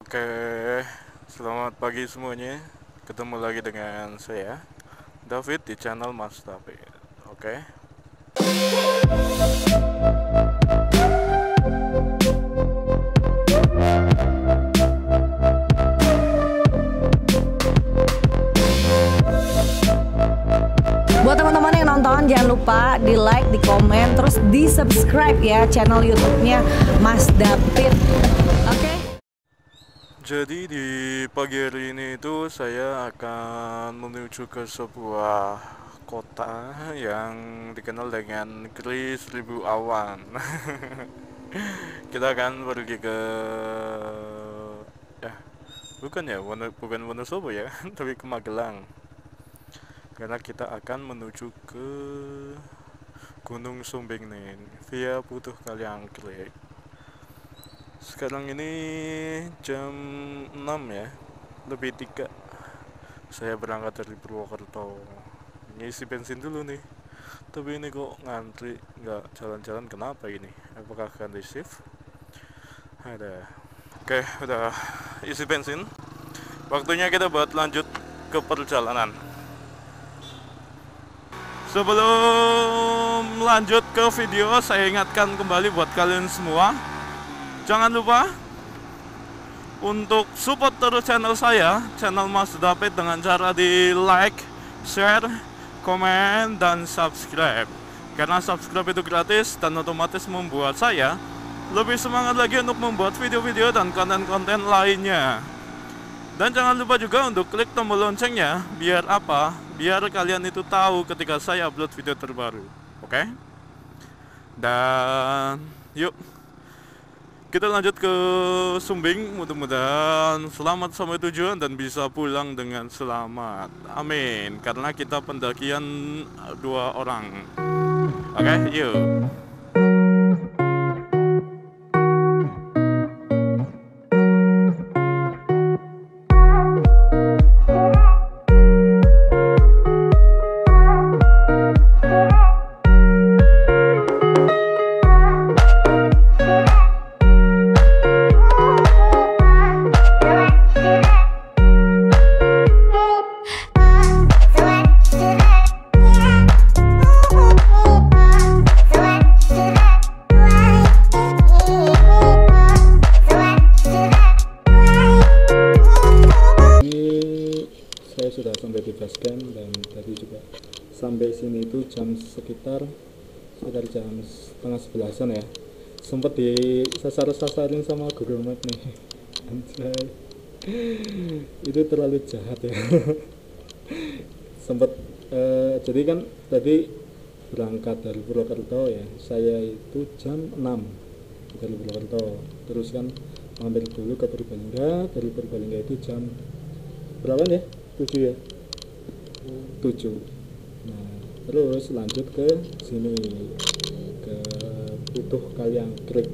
Oke, selamat pagi semuanya. Ketemu lagi dengan saya, David, di channel Mas David. Oke. Buat teman-teman yang nonton, jangan lupa di like, di komen, terus di subscribe ya channel YouTube-nya Mas David. Oke? Jadi di pagi hari ini itu saya akan menuju ke sebuah kota yang dikenal dengan negeri seribu awan. Kita akan pergi ke ya, bukan Wonosobo ya, tapi ke Magelang. Karena kita akan menuju ke Gunung Sumbing nih via Putuh Kaliangklek. Sekarang ini jam 6 ya, lebih 3. Saya berangkat dari Purwokerto. Ngisi bensin dulu nih. Tapi ini kok ngantri nggak jalan-jalan, kenapa ini? Apakah ganti shift? Ada. Oke, udah isi bensin. Waktunya kita buat lanjut ke perjalanan. Sebelum lanjut ke video, saya ingatkan kembali buat kalian semua, jangan lupa untuk support terus channel saya, channel Mas David, dengan cara di like, share, komen, dan subscribe. Karena subscribe itu gratis dan otomatis membuat saya lebih semangat lagi untuk membuat video-video dan konten-konten lainnya. Dan jangan lupa juga untuk klik tombol loncengnya. Biar apa? Biar kalian itu tahu ketika saya upload video terbaru. Oke? Dan yuk kita lanjut ke Sumbing. Mudah-mudahan selamat sampai tujuan dan bisa pulang dengan selamat. Amin. Karena kita pendakian 2 orang. Oke, yuk. Saya sudah sampai di base camp dan tadi juga sampai sini itu sekitar jam setengah 11-an ya. Sempat disasar-sasarin sama Google Map nih. Anjay, itu terlalu jahat ya. Sempat jadi kan tadi berangkat dari Purwokerto ya, saya itu jam 6 dari Purwokerto, terus kan mampir dulu ke Purbalingga. Dari Purbalingga itu jam berapa ya? 7 ya? 7. Nah, terus lanjut ke sini, ke Putuh Kaliangklek,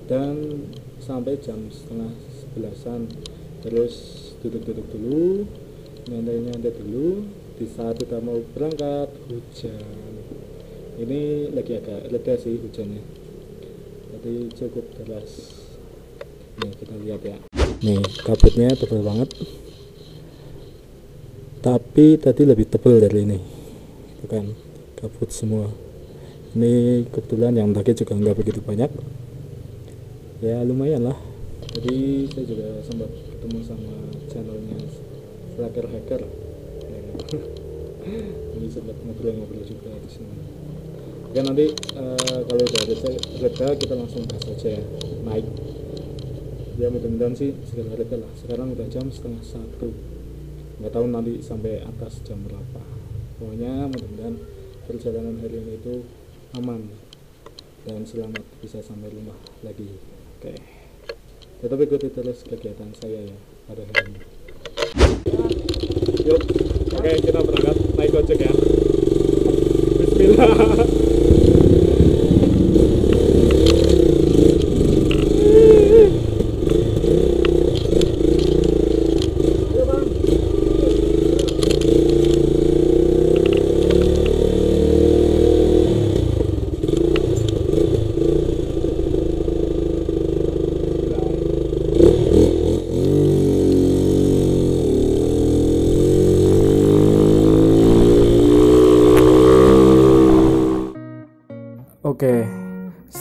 dan sampai jam setengah 11-an. Terus duduk-duduk dulu, nyantai-nyantai dulu. Di saat kita mau berangkat, hujan. Ini lagi agak reda sih hujannya, tadi cukup deras. Nih kita lihat ya, nih kabutnya tebal banget, tapi tadi lebih tebal dari ini. Itu kan kabut semua. Ini kebetulan yang mendaki juga nggak begitu banyak ya, lumayan lah. Jadi saya juga sempat ketemu sama channelnya Slacker Hacker ya. Jadi sempat ngobrol-ngobrol juga di sini ya. Nanti kalau udah reda kita langsung gas aja ya, naik ya. Mudah-mudahan sih segala reda lah. Sekarang udah jam setengah 1, nggak tahu nanti sampai atas jam berapa. Pokoknya mudah-mudahan perjalanan hari ini itu aman dan selamat, bisa sampai rumah lagi. Oke, tetap ikuti terus kegiatan saya ya pada hari ini. Yuk, oke, kita berangkat naik ojek ya. Bismillah.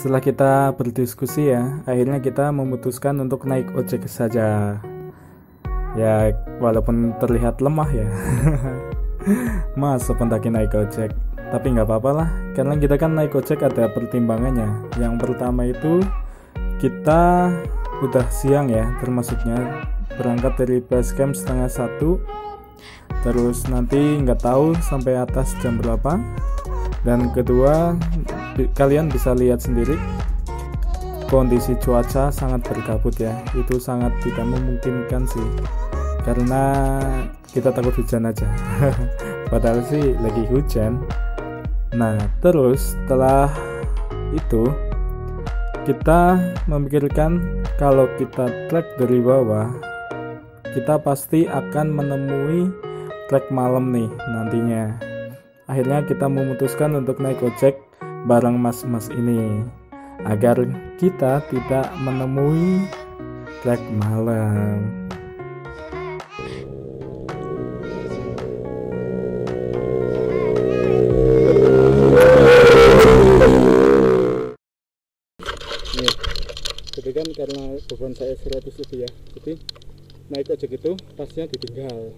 setelah kita berdiskusi ya, akhirnya kita memutuskan untuk naik ojek saja. Ya, walaupun terlihat lemah ya. Masa pendaki naik ojek? Tapi nggak apa-apa lah, karena kita kan naik ojek ada pertimbangannya. Yang pertama itu kita udah siang ya, termasuknya berangkat dari base camp 12:30. Terus nanti nggak tahu sampai atas jam berapa. Dan kedua, kalian bisa lihat sendiri kondisi cuaca sangat berkabut ya. Itu sangat tidak memungkinkan sih, karena kita takut hujan aja. Padahal sih lagi hujan. Nah, terus setelah itu kita memikirkan kalau kita trek dari bawah, kita pasti akan menemui trek malam nih nantinya. Akhirnya kita memutuskan untuk naik ojek bareng mas-mas ini agar kita tidak menemui trek malam. Nih, jadi kan karena beban saya 100 lebih ya, jadi naik ojek itu tasnya ditinggal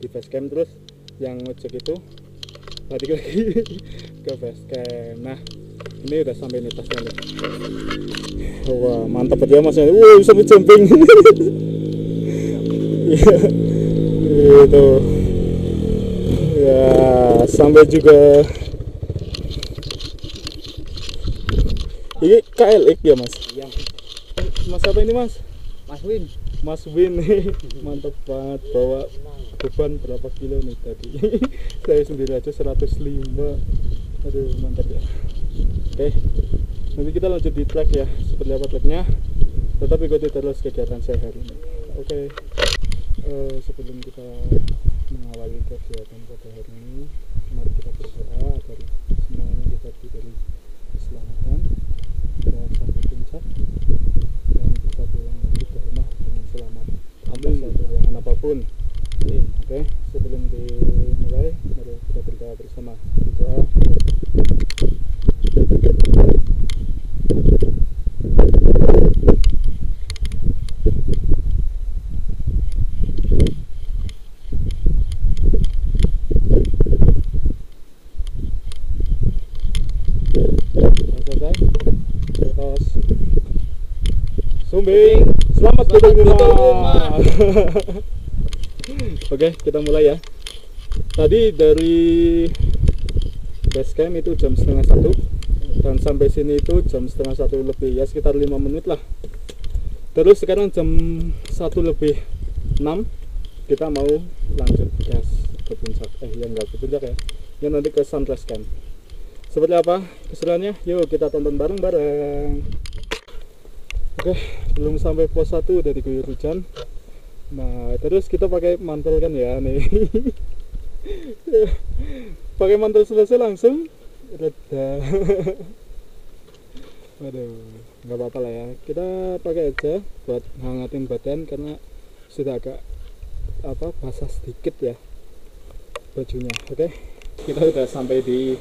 di base camp, terus yang ojek itu balik lagi ke base camp. Nah, ini udah sampai nih tasnya nih. Wah, mantap aja masnya. Wah, sampai jumping. Itu ya, sampai juga. Ini KLX ya mas? Iya. Mas apa ini mas? Mas Win. Mas Win nih, mantap banget bawa beban berapa kilo nih tadi. Saya sendiri aja 105. Aduh, mantap ya. Oke, nanti kita lanjut di trek ya, seperti apa treknya. Tetap ikuti terus kegiatan saya hari ini. Oke. Sebelum kita mengawali kegiatan pada hari ini, mari kita berdoa agar semuanya kita diberi keselamatan dan sampai puncak dan bisa pulang lagi ke rumah dengan selamat atas satu halangan apapun. Oke, sebelum dimulai, mari kita berdoa bersama. Berdoa. Selesai. Terus Sumbing, selamat ke rumah. Oke, kita mulai ya. Tadi dari base camp itu jam 12:30 dan sampai sini itu jam 12:30 lebih, ya sekitar 5 menit lah. Terus sekarang jam 1:06 kita mau lanjut gas ke puncak. Ya enggak ke puncak ya, ya nanti ke sunrise camp. Seperti apa keseruannya? Yuk kita tonton bareng-bareng. Oke, belum sampai pos 1 udah diguyur hujan. Nah, terus kita pakai mantel kan ya nih. Pakai mantel selesai langsung reda. Waduh, nggak apa-apa lah ya. Kita pakai aja buat hangatin badan karena sudah agak basah sedikit ya bajunya. Oke, kita udah sampai di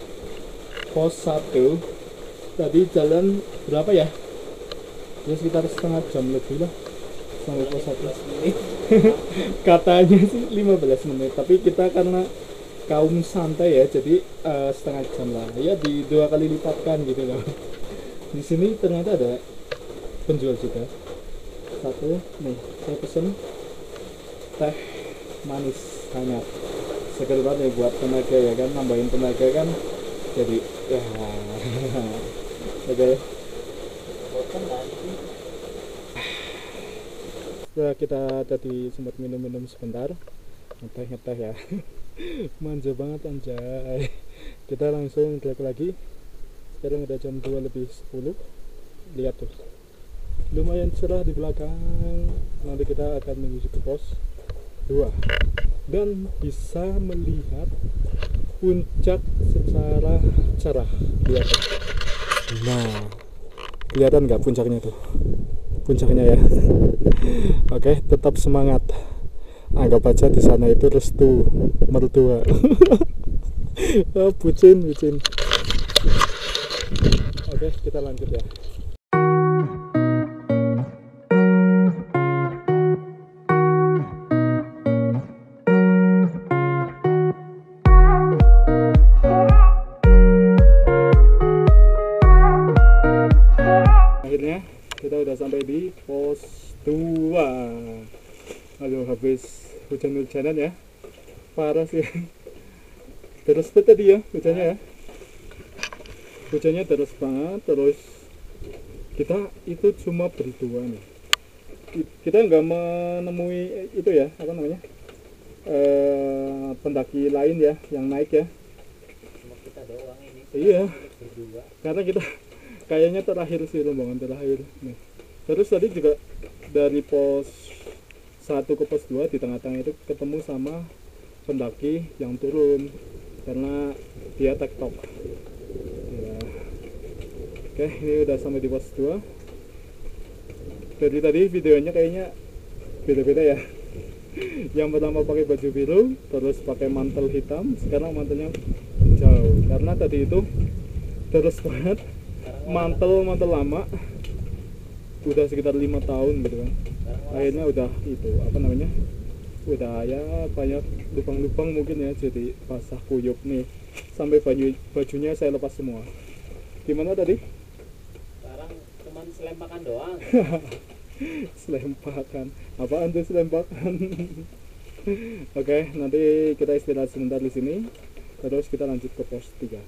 pos 1. Tadi jalan berapa ya? Ya sekitar setengah jam lebih lah sampai pos 1. Katanya sih 15 menit, tapi kita karena kaum santai ya, jadi setengah jam lah ya, di 2 kali lipatkan gitu loh. Di sini ternyata ada penjual juga. Satu nih, saya pesen teh manis hangat, seger banget nih buat tenaga ya kan, nambahin tenaga kan, jadi ya. Oke. Setelah kita tadi sempat minum-minum sebentar, ngeteh ya. Manja banget anjay. Kita langsung trek lagi. Sekarang udah jam 2:10. Lihat tuh, lumayan cerah di belakang. Nanti kita akan menuju ke pos 2 dan bisa melihat puncak secara cerah. Lihat tuh. Nah, kelihatan nggak puncaknya tuh? Puncaknya ya. Oke, tetap semangat. Anggap aja di sana itu restu mertua. Oh, bucin. Oke, Oke, kita lanjut ya. Akhirnya kita udah sampai di pos 2. Aduh, habis hujan-hujanan ya, parah sih. Terus tadi ya hujannya ya, hujannya terus banget. Terus kita itu cuma berdua nih, kita nggak menemui itu ya, apa namanya, pendaki lain ya yang naik ya. Cuma kita doang ini. Iya, Berdua. karena kita kayaknya terakhir sih, rombongan terakhir nih. Terus tadi juga dari pos 1 ke pos 2 di tengah-tengah itu ketemu sama pendaki yang turun karena dia tektok ya. Oke, ini udah sampai di pos 2. Dari tadi videonya kayaknya beda-beda ya. Yang pertama pakai baju biru, terus pakai mantel hitam, sekarang mantelnya jauh karena tadi itu terus banget mantel lama, udah sekitar 5 tahun gitu kan. Akhirnya udah itu apa namanya, udah ya banyak lubang-lubang mungkin ya, jadi basah kuyup nih, sampai bajunya saya lepas semua. Gimana tadi? Sekarang cuman selempakan doang. Selempakan apaan tuh selempakan? Oke, nanti kita istirahat sebentar di sini, terus kita lanjut ke pos 3.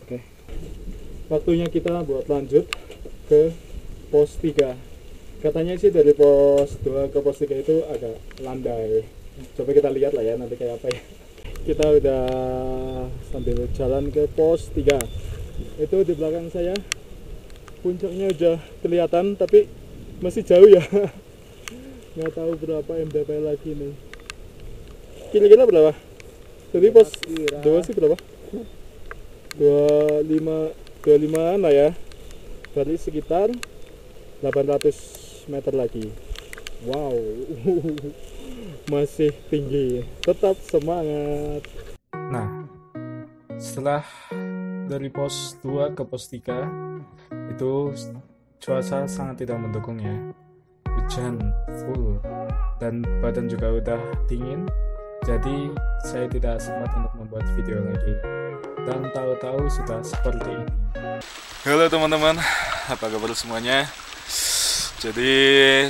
Oke, waktunya kita buat lanjut ke pos 3. Katanya sih dari pos 2 ke pos 3 itu agak landai. Coba kita lihat lah ya nanti kayak apa ya. Kita udah sambil jalan ke pos 3. Itu di belakang saya puncaknya udah kelihatan tapi masih jauh ya. Nggak tahu berapa mdp lagi nih. Kira-kira berapa? Tadi pos 2 sih berapa? 25an lah ya. Berarti sekitar 800 meter lagi. Wow. Masih tinggi. Tetap semangat. Nah, setelah dari pos 2 ke pos 3 itu cuaca sangat tidak mendukung ya. Hujan full dan badan juga udah dingin. Jadi saya tidak sempat untuk membuat video lagi. Dan tahu-tahu sudah seperti ini. Halo teman-teman, apa kabar semuanya? Jadi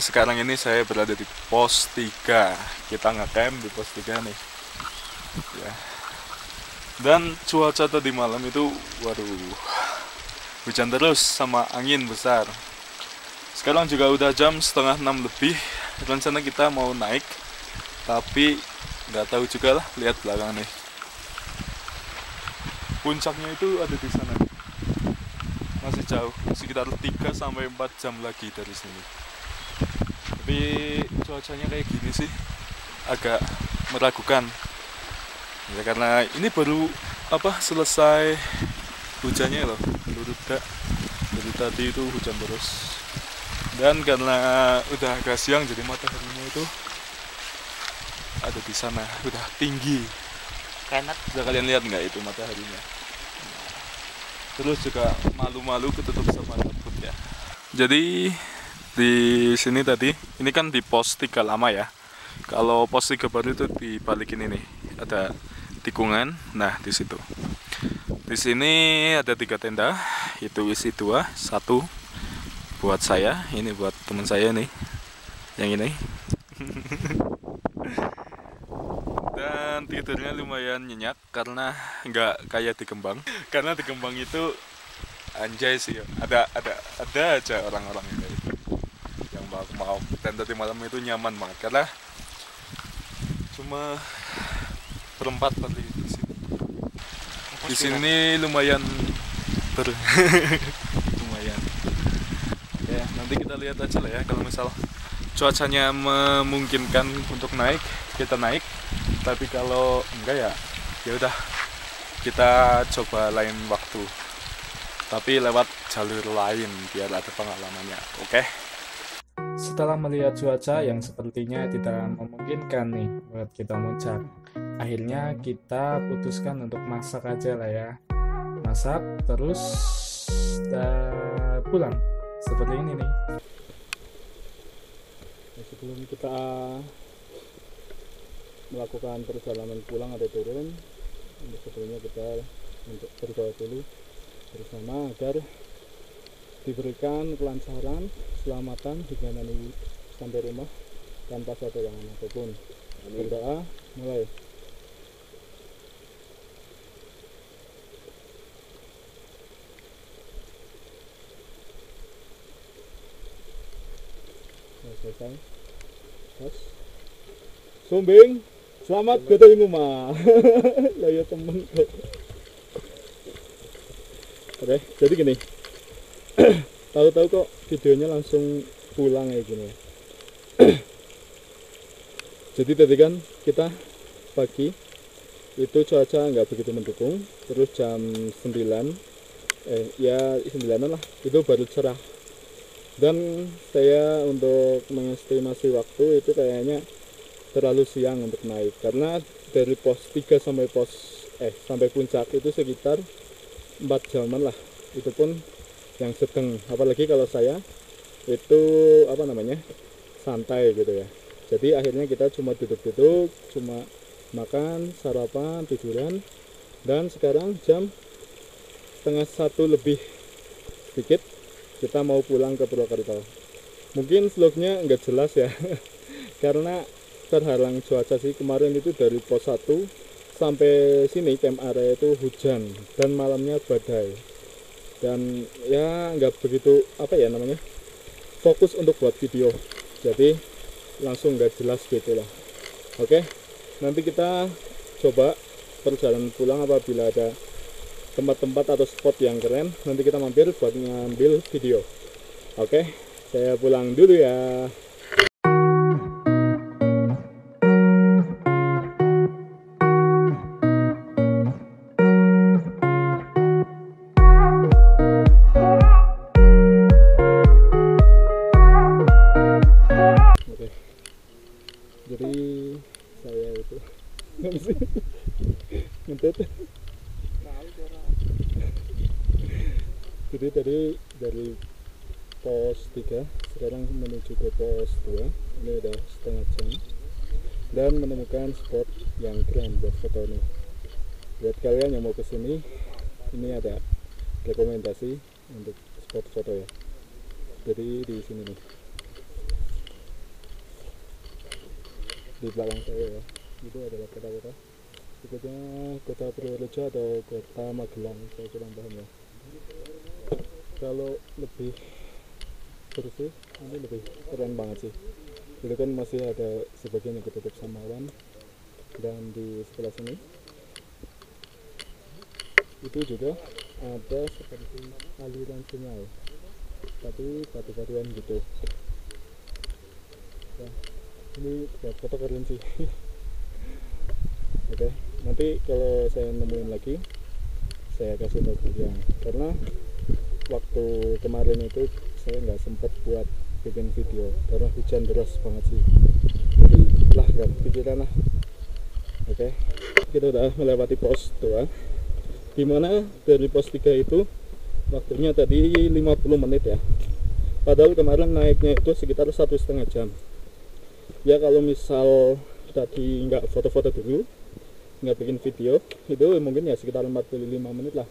sekarang ini saya berada di pos 3. Kita nge-camp di pos 3 nih ya. Dan cuaca tadi malam itu waduh, hujan terus sama angin besar. Sekarang juga udah jam 5:30 lebih. Rencana kita mau naik, tapi nggak tahu juga lah, lihat belakang nih. Puncaknya itu ada di sana. Masih jauh, sekitar 3-4 jam lagi dari sini. Tapi cuacanya kayak gini sih agak meragukan. Ya karena ini baru selesai hujannya loh, baru reda. Dari tadi itu hujan terus. Dan karena udah agak siang jadi mataharinya itu ada di sana, udah tinggi. Enak. Bisa kalian lihat nggak itu mataharinya? Terus juga malu-malu ketutup sama kabut ya. Jadi di sini tadi, ini kan di pos 3 lama ya. Kalau pos 3 baru itu di balik ini nih, ada tikungan. Nah di situ. Di sini ada 3 tenda, itu isi 2, 1 buat saya, ini buat teman saya nih, yang ini. Dan tidurnya lumayan nyenyak karena nggak kayak di Kembang. Karena di Kembang itu anjay sih ya, ada aja orang-orang yang kayak gitu, yang mau tenda di malam itu nyaman banget karena cuma berempat tadi di sini. Di sini lumayan lumayan. Ya nanti kita lihat aja lah ya, kalau misal cuacanya memungkinkan untuk naik, kita naik. Tapi kalau enggak ya udah kita coba lain waktu. Tapi lewat jalur lain biar ada pengalamannya. Oke? Setelah melihat cuaca yang sepertinya tidak memungkinkan nih buat kita muncak, akhirnya kita putuskan untuk masak aja lah ya. Masak terus kita pulang seperti ini nih. Nah, sebelum kita melakukan perjalanan pulang atau turun, sebelumnya kita untuk berdoa dulu bersama agar diberikan kelancaran, keselamatan hingga nanti sampai rumah tanpa suatu halangan apapun. Berdoa mulai. Selesai. Terus Sumbing, selamat ketemu rumah. Lah ya temen kok. Oke, jadi gini. Tahu-tahu kok videonya langsung pulang kayak gini. Jadi tadi kan kita pagi itu cuaca nggak begitu mendukung, terus jam 9 ya 9-an lah itu baru cerah. Dan saya untuk mengestimasi waktu itu kayaknya terlalu siang untuk naik, karena dari pos 3 sampai sampai puncak itu sekitar 4 jaman lah, itu pun yang sedang, apalagi kalau saya itu santai gitu ya. Jadi akhirnya kita cuma duduk-duduk, cuma makan, sarapan, tiduran, dan sekarang jam 12:30 lebih sedikit kita mau pulang ke Purwokerto. Mungkin vlognya nggak jelas ya karena terhalang cuaca sih. Kemarin itu dari pos 1 sampai sini camp area itu hujan dan malamnya badai, dan ya nggak begitu fokus untuk buat video, jadi langsung nggak jelas gitu lah. Oke, nanti kita coba perjalanan pulang, apabila ada tempat-tempat atau spot yang keren nanti kita mampir buat ngambil video. Oke, saya pulang dulu ya. Oke, jadi saya itu ngentut. Jadi tadi dari pos 3 sekarang menuju ke pos 2, ini udah setengah jam, dan menemukan spot yang keren buat foto nih. Buat kalian yang mau kesini, ini ada rekomendasi untuk spot foto ya. Jadi di sini nih, di belakang saya ya, itu adalah kota-kota. Berikutnya kota Purworejo atau kota Magelang, saya kurang paham ya. Kalau lebih bersih ini lebih keren banget sih. Itu kan masih ada sebagian yang ketutup sama awan, dan di sebelah sini itu juga ada seperti aliran sungai tapi batu-batuan gitu. Nah, ini buat foto keren sih. Oke, nanti kalau saya nemuin lagi saya kasih tahu kalian, karena waktu kemarin itu saya nggak sempat buat bikin video karena hujan deras banget sih, jadi lah nggak pikiran lah. Oke, kita udah melewati pos 2, dimana dari pos 3 itu waktunya tadi 50 menit ya, padahal kemarin naiknya itu sekitar 1,5 jam ya. Kalau misal tadi nggak foto-foto dulu, nggak bikin video, itu mungkin ya sekitar 45 menit lah,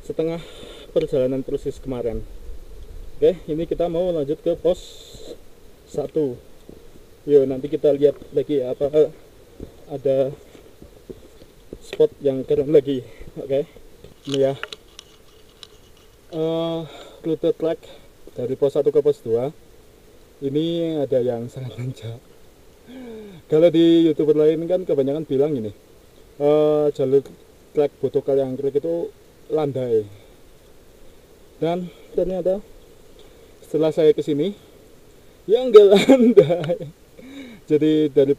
setengah perjalanan proses kemarin. Oke, ini kita mau lanjut ke pos 1. Yuk, nanti kita lihat lagi ya, apa ada spot yang keren lagi. Oke, ini ya rute trek dari pos 1 ke pos 2 ini ada yang sangat nanjak. Kalau di YouTuber lain kan kebanyakan bilang ini jalur trek Boto Kaliangkrek itu landai, dan ternyata setelah saya kesini ya enggak landai. Jadi dari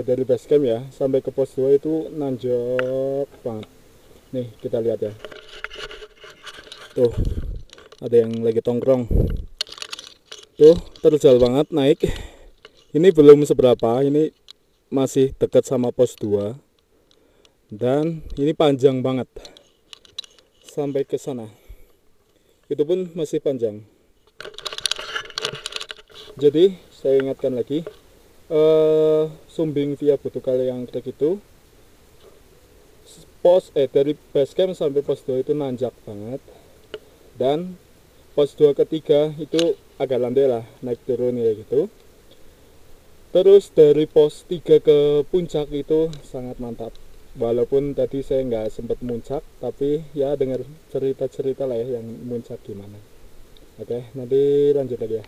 dari base camp ya sampai ke pos 2 itu nanjak banget. Nih kita lihat ya, tuh ada yang lagi tongkrong tuh, terjal banget naik. Ini belum seberapa, ini masih dekat sama pos 2, dan ini panjang banget sampai ke sana. itu pun masih panjang. Jadi saya ingatkan lagi, Sumbing via Batu Kali Anggrek itu dari base camp sampai pos 2 itu nanjak banget, dan pos 2 ketiga itu agak landai lah, naik turun ya gitu. Terus dari pos 3 ke puncak itu sangat mantap. Walaupun tadi saya nggak sempat muncak, tapi ya dengar cerita-cerita lah ya yang muncak gimana. Oke, nanti lanjut lagi ya.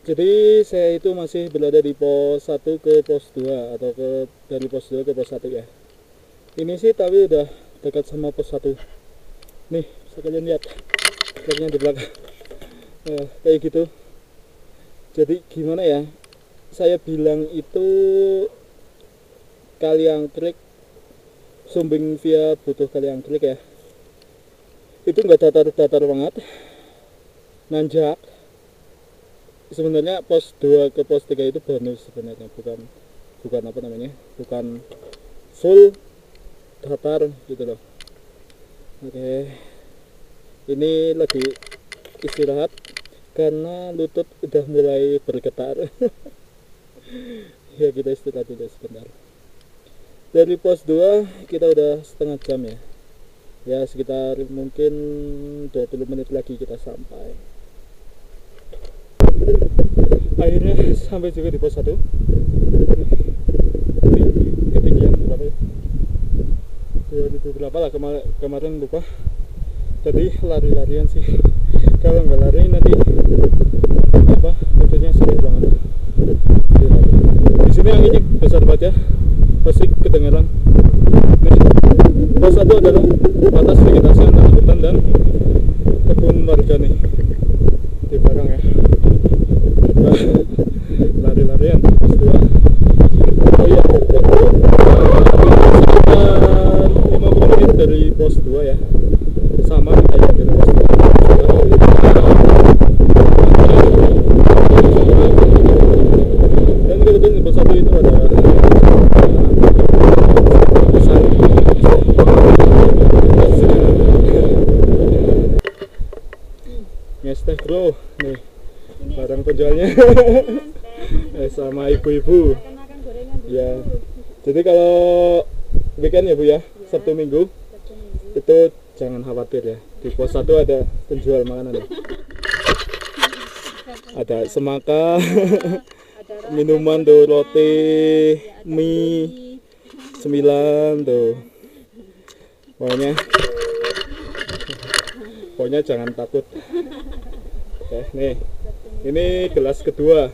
Jadi saya itu masih berada di pos 1 ke pos 2 atau dari pos 2 ke pos 1 ya. Ini sih tapi udah dekat sama pos 1. Nih, sekalian lihat truknya di belakang. Kayak gitu. Jadi gimana ya? Saya bilang itu Kali Anggrek, Sumbing via Batu Kali Anggrek ya. Itu nggak datar-datar banget, nanjak. Sebenarnya pos 2 ke pos 3 itu bonus sebenarnya, bukan apa namanya, bukan full datar gitu loh. Oke, ini lagi istirahat karena lutut udah mulai bergetar. Ya kita istirahat dulu sebentar. Dari pos 2 kita udah setengah jam ya. Ya sekitar mungkin 20 menit lagi kita sampai. Akhirnya sampai juga di pos 1. Ketinggian berapa ya? 2000 berapa lah kemarin lupa. Tadi lari-larian sih. Kalau nggak lari nanti apa tentunya sakit banget. Di sini anginnya besar banget ya, pasti kedengeran. Nih, pos 1 adalah batas vegetasi antara hutan dan kebun warga nih di belakang ya. Lari-larian pos 2. Oh iya, sekitar 50 menit dari pos 2 ya, sama kayak dari pos 2. Dan kebetulan di pos 1 itu ada ngestek bro, nih barang penjualnya. Sama ibu-ibu ya. Jadi kalau weekend ya Bu ya, Sabtu Minggu itu jangan khawatir ya, di pos 1 ada penjual makanan ya. Ada semangka, minuman tuh, roti, mie, cemilan tuh. Pokoknya jangan takut. Oke, nih. Ini gelas kedua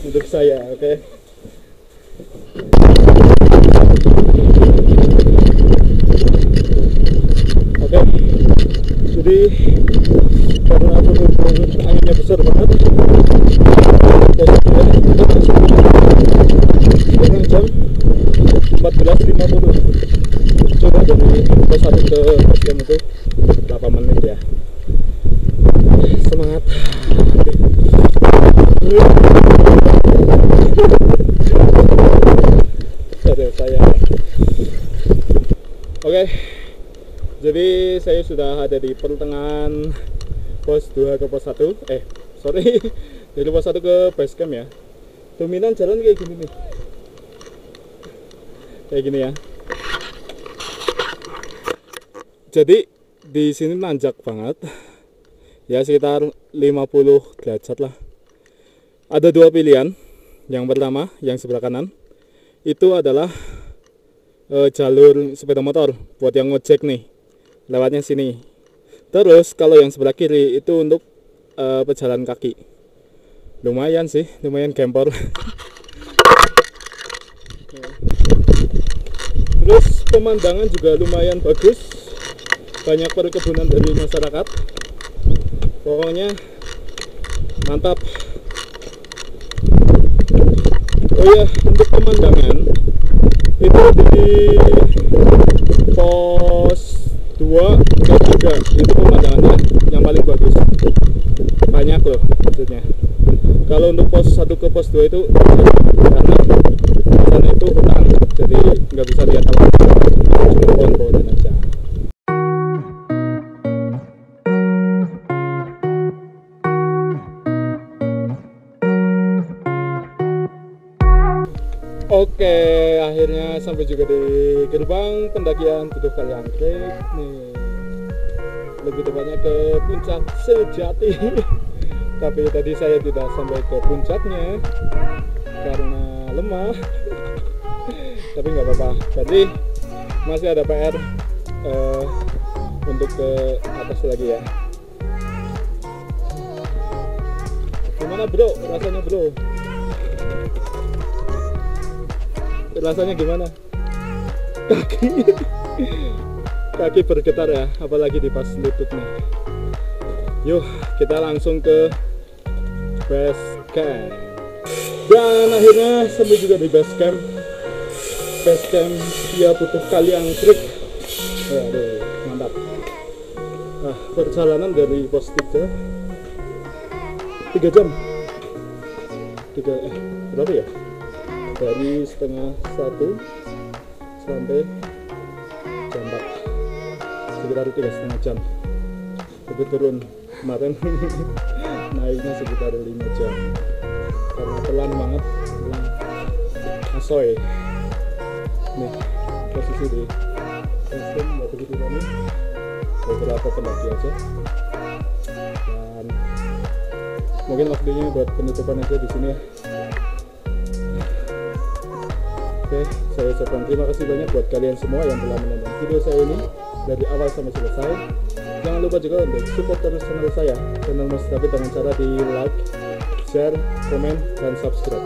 untuk saya, oke. Oke. Jadi karena anginnya besar banget, sekarang jam 14.50. Coba dari pos 1 ke pos 2 itu 8 menit ya. Semangat. Ada saya. Oke. Jadi saya sudah ada di pertengahan pos 2 ke pos 1. Dari pos 1 ke base camp ya. Dominan jalan kayak gini nih. Kayak gini ya. Jadi di sini nanjak banget. Ya sekitar 50 derajat lah. Ada dua pilihan. Yang pertama, yang sebelah kanan itu adalah jalur sepeda motor buat yang ngojek nih, lewatnya sini. Terus kalau yang sebelah kiri itu untuk pejalan kaki. Lumayan sih, lumayan gempor. Terus pemandangan juga lumayan bagus, banyak perkebunan dari masyarakat. Pokoknya mantap. Oh ya, untuk pemandangan itu di pos 2 ke 3 itu pemandangannya yang paling bagus, banyak loh maksudnya. Kalau untuk pos 1 ke pos 2 itu karena sana itu hutan, jadi nggak bisa lihat apa-apa, cuma pohon-pohonan aja. Oke, akhirnya sampai juga di gerbang pendakian Butuh Kaliangkrik nih. Lebih tepatnya ke puncak sejati. Tapi tadi saya tidak sampai ke puncaknya karena lemah. Tapi nggak apa-apa. Tadi masih ada PR untuk ke atas lagi ya. Gimana bro? Rasanya bro? Rasanya gimana? Kaki bergetar ya, apalagi di pas lutut nih. Yuk kita langsung ke base camp. Dan akhirnya sampai juga di base camp via Butuh Kaliangkrik. Aduh, mantap. Nah, perjalanan dari pos 3 jam. Berapa ya? Dari setengah 1 sampai jam 4, sekitar 3,5 jam. Itu turun kemarin naiknya sekitar 5 jam karena pelan banget, pelan asoy. Nih posisi di sistem batu gitu kami beberapa pendaki aja, dan mungkin waktunya buat penutupan aja di sini ya. Oke, saya ucapkan terima kasih banyak buat kalian semua yang telah menonton video saya ini dari awal sampai selesai. Jangan lupa juga untuk support terus channel saya, channel Mas David, dengan cara di like, share, komen, dan subscribe.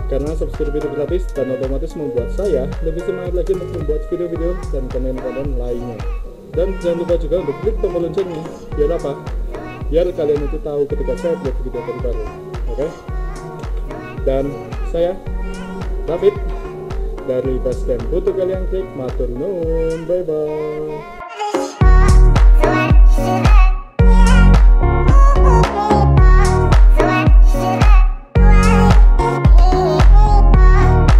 Karena subscribe itu gratis dan otomatis membuat saya lebih semangat lagi untuk membuat video-video dan konten-konten lainnya. Dan jangan lupa juga untuk klik tombol loncengnya. Biar apa? Biar kalian itu tahu ketika saya upload video terbaru. Oke? Dan saya David dari Basecamp Butuh Kaliangkrik, matur nuwun, bye bye.